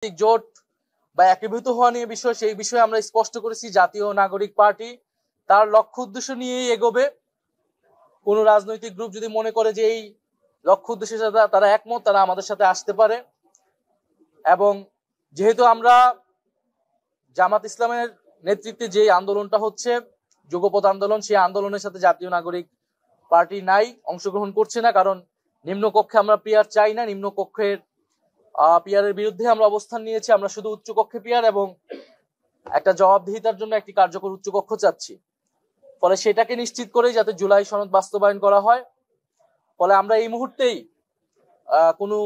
জোট বা একীভূত হওয়া নিয়ে বিষয়, সেই বিষয়ে আমরা স্পষ্ট করেছি জাতীয় নাগরিক পার্টি তার লক্ষ্য উদ্দেশ্য নিয়েই এগোবে। কোন রাজনৈতিক গ্রুপ যদি মনে করে যে এই লক্ষ্য উদ্দেশ্যের সাথে তারা একমত, তারা আমাদের সাথে আসতে পারে। এবং যেহেতু আমরা জামাত ইসলামের নেতৃত্বে যে আন্দোলনটা হচ্ছে যুগপৎ আন্দোলন, সেই আন্দোলনের সাথে জাতীয় নাগরিক পার্টি নাই, অংশগ্রহণ করছে না। কারণ নিম্নকক্ষে আমরা পিআর চাই না, নিম্নকক্ষের পিআরের বিরুদ্ধে আমরা অবস্থান নিয়েছি। আমরা শুধু উচ্চকক্ষে পিআর এবং একটা জবাবদিহিতার জন্য একটি কার্যকর উচ্চকক্ষ চাচ্ছি। ফলে সেটাকে নিশ্চিত করে যাতে জুলাই সনদ বাস্তবায়ন করা হয়। ফলে আমরা এই মুহূর্তেই কোনো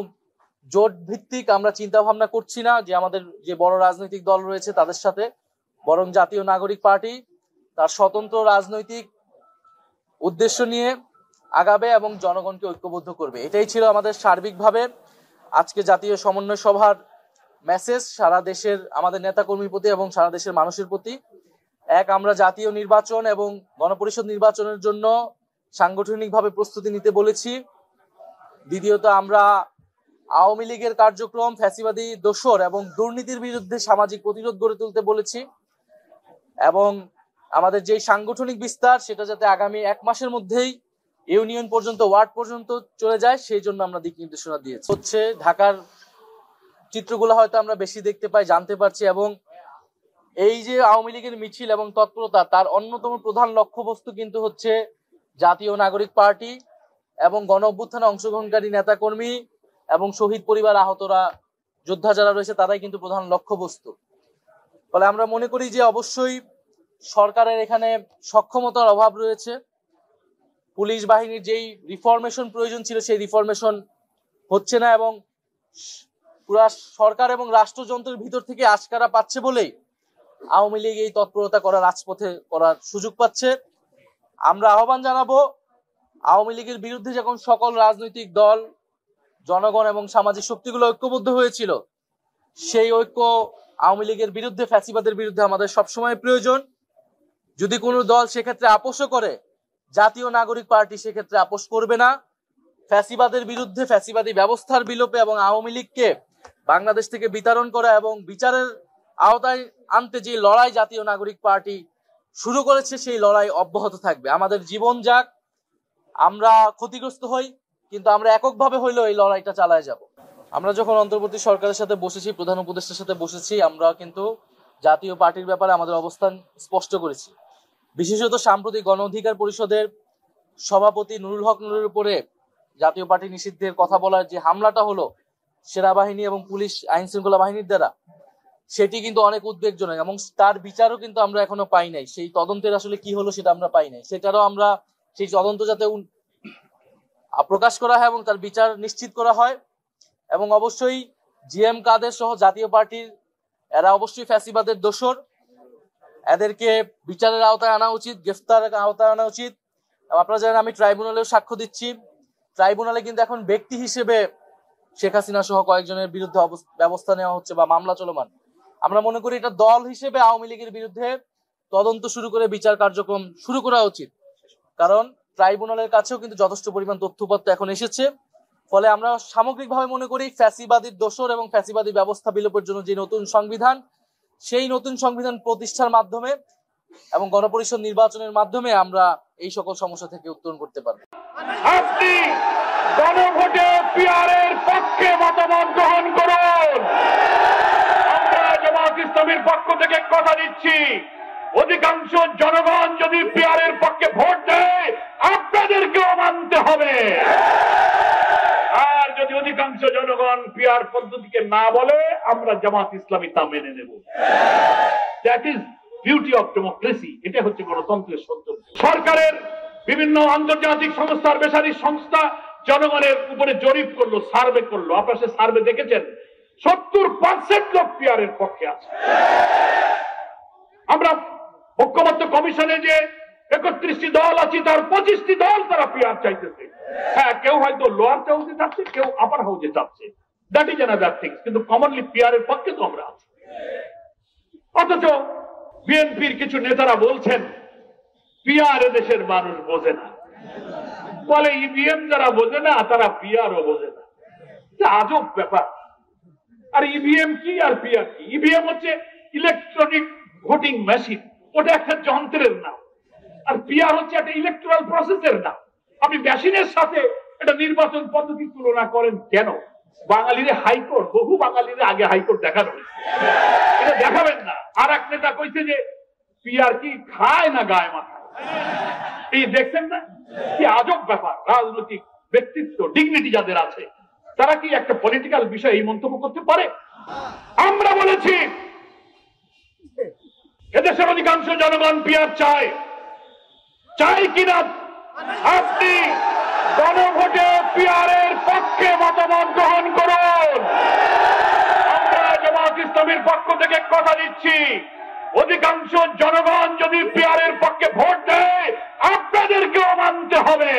জোট ভিত্তিক আমরা চিন্তা ভাবনা করছি না যে আমাদের যে বড় রাজনৈতিক দল রয়েছে তাদের সাথে, বরং জাতীয় নাগরিক পার্টি তার স্বতন্ত্র রাজনৈতিক উদ্দেশ্য নিয়ে আগাবে এবং জনগণকে ঐক্যবদ্ধ করবে। এটাই ছিল আমাদের সার্বিকভাবে আজকে জাতীয় সমন্বয় সভার মেসেজ সারা দেশের আমাদের নেতাকর্মীর প্রতি এবং সারা দেশের মানুষের প্রতি। এক, আমরা জাতীয় নির্বাচন এবং গণপরিষদ নির্বাচনের জন্য সাংগঠনিকভাবে প্রস্তুতি নিতে বলেছি। দ্বিতীয়ত, আমরা আওয়ামী লীগের কার্যক্রম, ফ্যাসিবাদী দোসর এবং দুর্নীতির বিরুদ্ধে সামাজিক প্রতিরোধ গড়ে তুলতে বলেছি। এবং আমাদের যে সাংগঠনিক বিস্তার সেটা যাতে আগামী 1 মাসের মধ্যেই ইউনিয়ন পর্যন্ত, ওয়ার্ড পর্যন্ত চলে যায়, সেই জন্য আমরা দিক নির্দেশনা দিয়েছি। হচ্ছে ঢাকার চিত্রগুলো হয়তো আমরা বেশি দেখতে পাই, জানতে পারছি। এবং এই যে আওয়ামী লীগের মিছিল এবং তৎপরতা, তার অন্যতম প্রধান লক্ষ্যবস্তু কিন্তু হচ্ছে জাতীয় নাগরিক পার্টি এবং গণ অভ্যুত্থানে অংশগ্রহণকারী নেতাকর্মী এবং শহীদ পরিবার, আহতরা, যোদ্ধা যারা রয়েছে তারাই কিন্তু প্রধান লক্ষ্যবস্তু। ফলে আমরা মনে করি যে অবশ্যই সরকারের এখানে সক্ষমতার অভাব রয়েছে। পুলিশ বাহিনীর যেই রিফরমেশন প্রয়োজন ছিল সেই রিফরমেশন হচ্ছে না, এবং পুরা সরকার এবং রাষ্ট্রযন্ত্রের ভিতর থেকে আশকারা পাচ্ছে বলেই আওয়ামী লীগ এই তৎপরতা করার, রাজপথে করার সুযোগ পাচ্ছে। আমরা আহ্বান জানাবো, আওয়ামী লীগের বিরুদ্ধে যখন সকল রাজনৈতিক দল, জনগণ এবং সামাজিক শক্তিগুলো ঐক্যবদ্ধ হয়েছিল, সেই ঐক্য আওয়ামী লীগের বিরুদ্ধে, ফ্যাসিবাদের বিরুদ্ধে আমাদের সবসময় প্রয়োজন। যদি কোনো দল সেক্ষেত্রে আপোষও করে, জাতীয় নাগরিক পার্টি সেক্ষেত্রে আপোষ করবে না। ফ্যাসিবাদের বিরুদ্ধে, ফ্যাসিবাদী ব্যবস্থার বিলোপে এবং আওয়ামী লীগকে বাংলাদেশ থেকে বিতাড়ন করা এবং বিচারের আওতায় আনতে যে লড়াই জাতীয় নাগরিক পার্টি শুরু করেছে, সেই লড়াই অব্যাহত থাকবে। আমাদের জীবন যাক, আমরা ক্ষতিগ্রস্ত হই, কিন্তু আমরা এককভাবে হইলেও এই লড়াইটা চালায় যাব। আমরা যখন অন্তর্বর্তী সরকারের সাথে বসেছি, প্রধান উপদেষ্টার সাথে বসেছি, আমরা কিন্তু জাতীয় পার্টির ব্যাপারে আমাদের অবস্থান স্পষ্ট করেছি। বিশেষত সাম্প্রতিক গণ অধিকার পরিষদের সভাপতি নুরুল হক নুরের উপরে জাতীয় পার্টি নিষিদ্ধের কথা বলার যে হামলাটা হলো সেনাবাহিনী এবং পুলিশ, আইন শৃঙ্খলা বাহিনীর দ্বারা, সেটি কিন্তু অনেক উদ্বেগজনক এবং তার বিচারও কিন্তু আমরা এখনো পাই নাই। সেই তদন্তের আসলে কি হলো সেটা আমরা পাই নাই। সেটারও আমরা, সেই তদন্ত যাতে প্রকাশ করা হয় এবং তার বিচার নিশ্চিত করা হয়। এবং অবশ্যই জিএম কাদের সহ জাতীয় পার্টির এরা অবশ্যই ফ্যাসিবাদের দোসর, এদেরকে বিচারের আওতায় আনা উচিত, গ্রেফতারের আওতায় আনা উচিত। আপনারা জানেন আমি ট্রাইব্যুনালেও সাক্ষ্য দিচ্ছি। ট্রাইব্যুনালে কিন্তু এখন ব্যক্তি হিসেবে শেখ হাসিনা সহ কয়েকজনের বিরুদ্ধে ব্যবস্থা নেওয়া হচ্ছে বা মামলা চলমান। আমরা মনে করি এটা দল হিসেবে আওয়ামী লীগের বিরুদ্ধে তদন্ত শুরু করে বিচার কার্যক্রম শুরু করা উচিত। কারণ ট্রাইব্যুনালের কাছেও কিন্তু যথেষ্ট পরিমাণ তথ্যপত্র এখন এসেছে। ফলে আমরা সামগ্রিকভাবে মনে করি ফ্যাসিবাদীর দোসর এবং ফ্যাসিবাদী ব্যবস্থা বিলোপের জন্য যে নতুন সংবিধান, সেই নতুন সংবিধান প্রতিষ্ঠার মাধ্যমে এবং গণপরিষদ নির্বাচনের মাধ্যমে আমরা এই সকল সমস্যা থেকে উত্তরণ করতে পারব। আপনি গণভোটে পিআরের পক্ষে মতামত গ্রহণ করুন। আমরা জামাত ইসলামের পক্ষ থেকে কথা দিচ্ছি, অধিকাংশ জনগণ যদি পিআরের পক্ষে ভোট দেয় আপনাদেরকেও মানতে হবে। আর যদি অধিকাংশ জনগণ পিআর পদ্ধতিকে না বলে, আমরা জামাত ইসলামী তা মেনে নেব। That is beauty of democracy. এটা হচ্ছে গণতন্ত্রের সৌন্দর্য। সরকারের বিভিন্ন আন্তর্জাতিক সংস্থার, বেসামরিক সংস্থা জনগণের উপরে জরিপ করলো, সার্ভে করলো। আপনারা সে সার্ভে দেখেছেন, 70% লোক পিআরের পক্ষে আছে। আমরা ঐক্যমত্য কমিশনে যে 31টি দল আছে, তার 25টি দল তারা পিআর চাইতেছে। হ্যাঁ, কেউ হয়তো লোয়ার হাউসে চাচ্ছে, কেউ আপার হাউসে চাচ্ছে। That is another thing. কিন্তু কমনলি পিআরের পক্ষে তো আমরা আছি। অথচ বিএনপির কিছু নেতারা বলছেন পিআর দেশের মানুষ বোঝে না, বলে ইভিএম যারা বোঝে না তারা পিআরও বোঝে না। আজব ব্যাপার। আর ইভিএম কি আর পিআর কি? ইভিএম হচ্ছে ইলেকট্রনিক ভোটিং মেশিন, ওটা একটা যন্ত্রের নাম। আর পিআর হচ্ছে একটা ইলেকট্রাল প্রসেসের নাম। আপনি মেশিনের সাথে একটা নির্বাচন পদ্ধতি তুলনা করেন কেন? বাঙালির হাইকোর্ট, বহু বাঙালির আগে হাইকোর্ট দেখানো হয়েছে, এটা দেখাবেন না। আর এক নেতা কইছে যে পিআর কি খায় না গায়ে মাথা। এই দেখছেন না কি আজব ব্যাপার? রাজনৈতিক ব্যক্তিত্ব, ডিগনিটি যাদের আছে, তারা কি একটা পলিটিক্যাল বিষয়ে এই মন্তব্য করতে পারে? আমরা বলেছি এদেশের অধিকাংশ জনগণ পিআর চায়, চাই কিনা আপনি গণভোটে পিআর এর পক্ষে মতামত গ্রহণ করুন। আমরা জামায়াত ইসলামীর পক্ষ থেকে কথা দিচ্ছি, অধিকাংশ জনগণ যদি পিআর এর পক্ষে ভোট দেয় আপনাদেরকেও মানতে হবে।